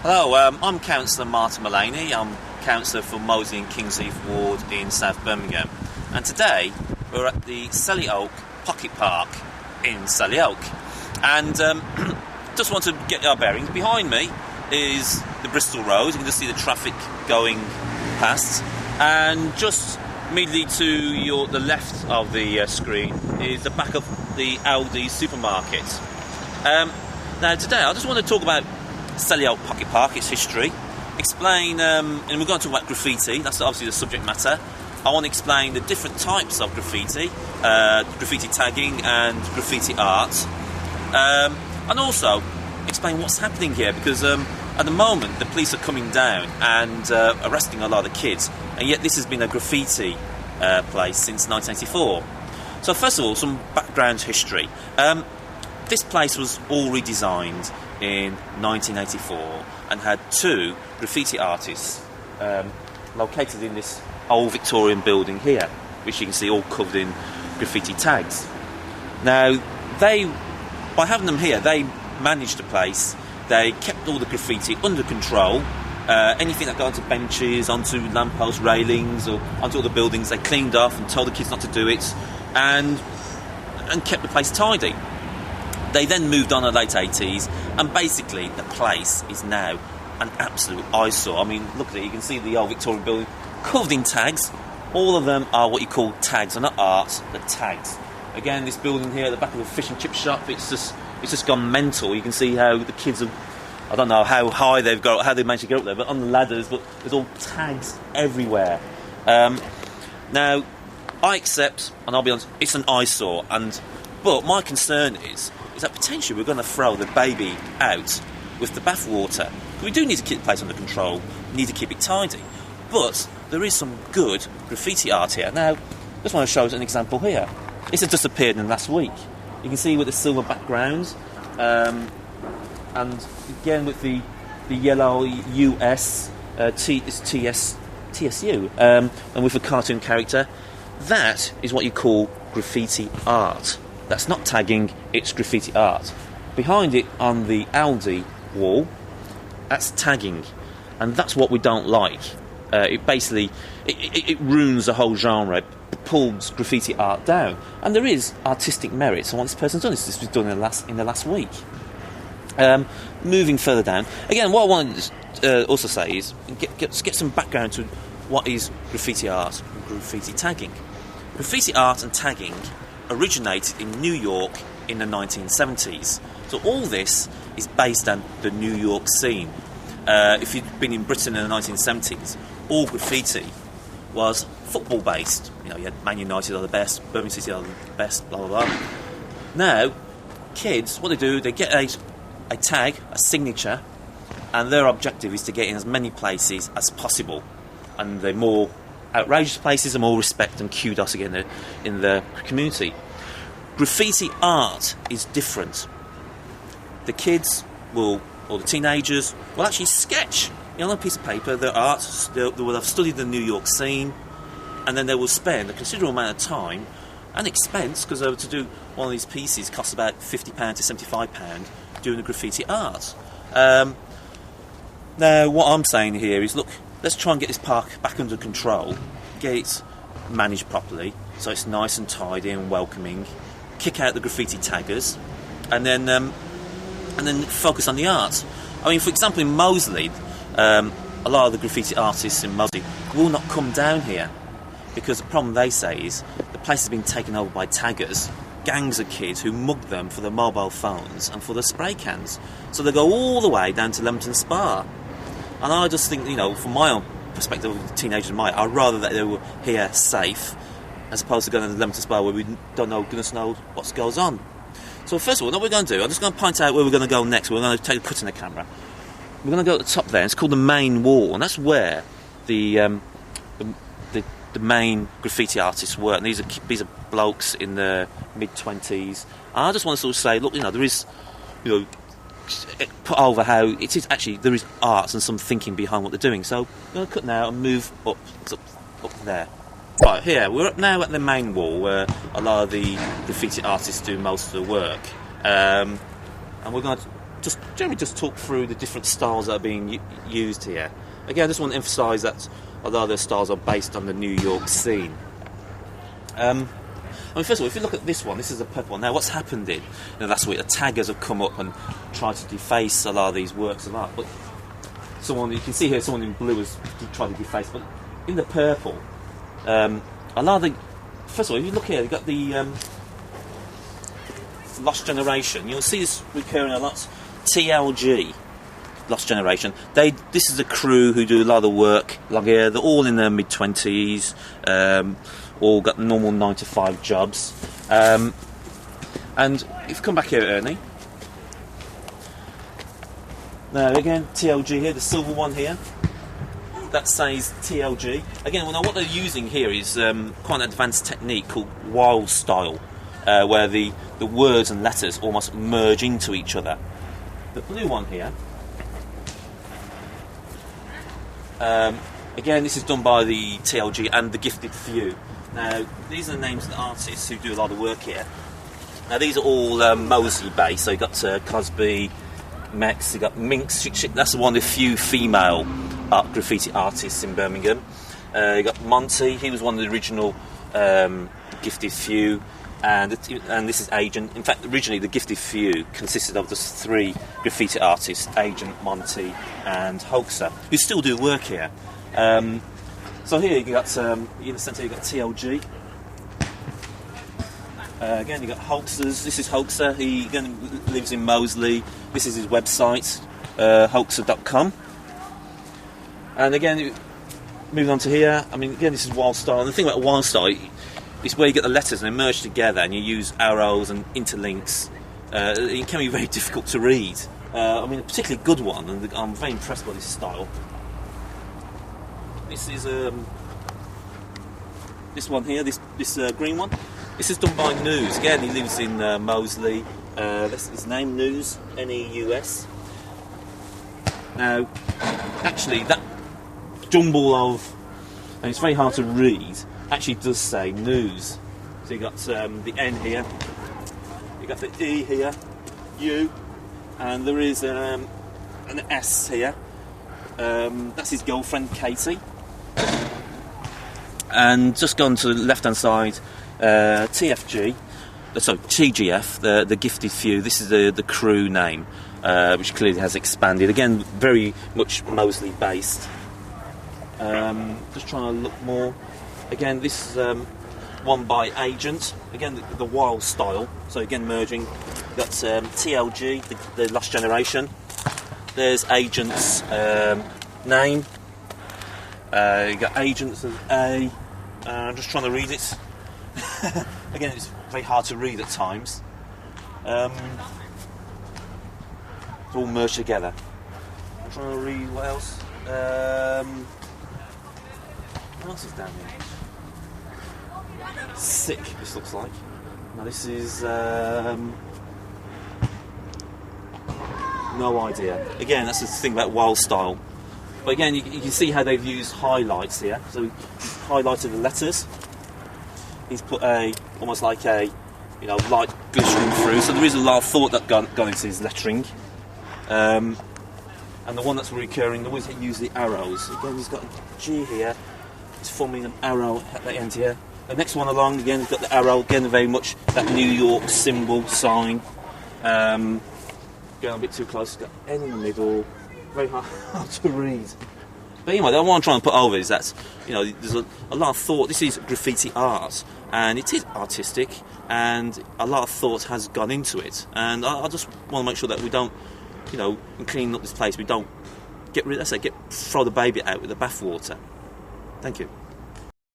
Hello, I'm Councillor Martin Mullaney. I'm Councillor for Moseley and Kingsheath Ward in South Birmingham. And today we're at the Selly Oak Pocket Park in Selly Oak. And just want to get our bearings. Behind me is the Bristol Road. You can just see the traffic going past. And just immediately to the left of the screen is the back of the Aldi supermarket. Now today I just want to talk about Selly Oak Pocket Park, its history, explain, and we're going to talk about graffiti, that's obviously the subject matter. I want to explain the different types of graffiti, graffiti tagging and graffiti art, and also explain what's happening here, because at the moment the police are coming down and arresting a lot of the kids, and yet this has been a graffiti place since 1984. So first of all, some background history. This place was all redesigned in 1984 and had two graffiti artists located in this old Victorian building here, which you can see all covered in graffiti tags. Now, by having them here, they managed the place. They kept all the graffiti under control. Anything that got onto benches, onto lamppost railings, or onto all the buildings, they cleaned off and told the kids not to do it, and kept the place tidy. They then moved on in the late 80s, and basically the place is now an absolute eyesore. I mean, look at it, you can see the old Victorian building covered in tags. All of them are what you call tags, they're not art, they're tags. Again, this building here at the back of a fish and chip shop, it's just gone mental. You can see how the kids have, I don't know how high they've got, how they managed to get up there, but on the ladders, but there's all tags everywhere. Now, I accept, and I'll be honest, it's an eyesore, but my concern is that potentially we're going to throw the baby out with the bathwater. We do need to keep the place under control, we need to keep it tidy, but there is some good graffiti art here. Now, I just want to show us an example here. This has just appeared in the last week. You can see with the silver background, and again with the yellow US, TSU, and with a cartoon character. That is what you call graffiti art. That's not tagging, it's graffiti art. Behind it on the Aldi wall, that's tagging, and that's what we don't like. It basically it ruins the whole genre, it pulls graffiti art down, and there is artistic merit. So what this person's done, this was done in the last week. Moving further down, again, what I want to also say is get some background to what is graffiti art and graffiti tagging. Graffiti art and tagging originated in New York in the 1970s. So all this is based on the New York scene. If you'd been in Britain in the 1970s, all graffiti was football based. You know, you had Man United are the best, Birmingham City are the best, blah blah blah. Now, kids, what they do, they get a tag, a signature, and their objective is to get in as many places as possible. And the more outrageous places, the more respect and kudos again in the community. Graffiti art is different. The kids or the teenagers will actually sketch on a piece of paper their art. They will have studied the New York scene, and then they will spend a considerable amount of time and expense, because to do one of these pieces costs about £50 to £75 doing the graffiti art. Now, what I'm saying here is, look, let's try and get this park back under control, get it managed properly, so it's nice and tidy and welcoming, kick out the graffiti taggers, and then focus on the art. I mean, for example, in Moseley, a lot of the graffiti artists in Moseley will not come down here, because the problem they say is the place has been taken over by taggers, gangs of kids who mug them for their mobile phones and for their spray cans. So they go all the way down to Leamington Spa. And I just think, from my own perspective of teenagers I'd rather that they were here safe, as opposed to going to the Leamington Spa where we don't know, goodness knows what goes on. So first of all, what we're going to do, I'm just going to point out where we're going to go next. We're going to take a cut in the camera. We're going to go at the top there. It's called the main wall, and that's where the main graffiti artists work. And these are blokes in their mid-20s. And I just want to sort of say, look, there is, put over how it is actually, there is art and some thinking behind what they're doing. So we're going to cut now and move up there. Right, here, we're now at the main wall where a lot of the graffiti artists do most of the work. And we're going to generally just talk through the different styles that are being used here. Again, I just want to emphasise that a lot of those styles are based on the New York scene. First of all, if you look at this one, this is a purple one. Now, what's happened in the last week, the taggers have come up and tried to deface a lot of these works of art. But you can see here, someone in blue has tried to deface. But in the purple, a lot of the... First of all, if you look here, you've got the Lost Generation. You'll see this recurring a lot. TLG, Lost Generation. This is a crew who do a lot of the work along here. They're all in their mid-20s. All got normal 9-to-5 jobs. And if you come back here, Ernie. Now again, TLG here, the silver one here. That says TLG. Again, what they're using here is quite an advanced technique called wild style, where the words and letters almost merge into each other. The blue one here. Again, this is done by the TLG and the Gifted Few. Now, these are the names of the artists who do a lot of work here. Now, these are all Mosley based. So you've got Cosby, Mex, you've got Minx. That's one of the few female graffiti artists in Birmingham. You've got Monty. He was one of the original Gifted Few. And this is Agent. In fact, originally the Gifted Few consisted of just 3 graffiti artists: Agent, Monty, and Hoaxer, who still do work here. So here you got in the centre you got TLG. Again, you got Hoaxers. This is Hoaxer. He again lives in Moseley. This is his website, hoaxer.com. And again, moving on to here. I mean, again, this is wild style. And the thing about wild style, it's where you get the letters and they merge together, and you use arrows and interlinks. It can be very difficult to read. I mean, a particularly good one, and I'm very impressed by this style. This is this one here, this green one. This is done by News. Again, he lives in Moseley. That's his name, News, Neus. Now, actually, that jumble of, and it's very hard to read, actually does say News. So you got the N here, you got the E here, U, and there is an S here. That's his girlfriend, Katie. And just gone to the left-hand side, TGF, the Gifted Few. This is the crew name, which clearly has expanded. Again, very much Moseley based. Just trying to look more. Again, this is one by Agent. Again, the wild style. So again, merging. Got TLG, the Lost Generation. There's Agent's name. You got Agents as A. I'm just trying to read it. Again, it's very hard to read at times. It's all merged together. I'm trying to read what else. What else is down here? Sick, this looks like. Now this is no idea. Again, that's the thing about wild style. But again, you can see how they've used highlights here. So he's highlighted the letters. He's put almost like a light glistering through. So there is a lot of thought that gone into his lettering. And the one that's recurring, the ones that use the arrows. Again, he's got a G here. He's forming an arrow at the end here. The next one along, again, he's got the arrow. Again, very much that New York symbol, sign. Going a bit too close, got N in the middle. Very hard to read. But anyway, what I'm trying to put over is that there's a lot of thought. This is graffiti art, and it is artistic, and a lot of thought has gone into it. And I just want to make sure that we don't, in cleaning up this place, we don't throw the baby out with the bathwater. Thank you.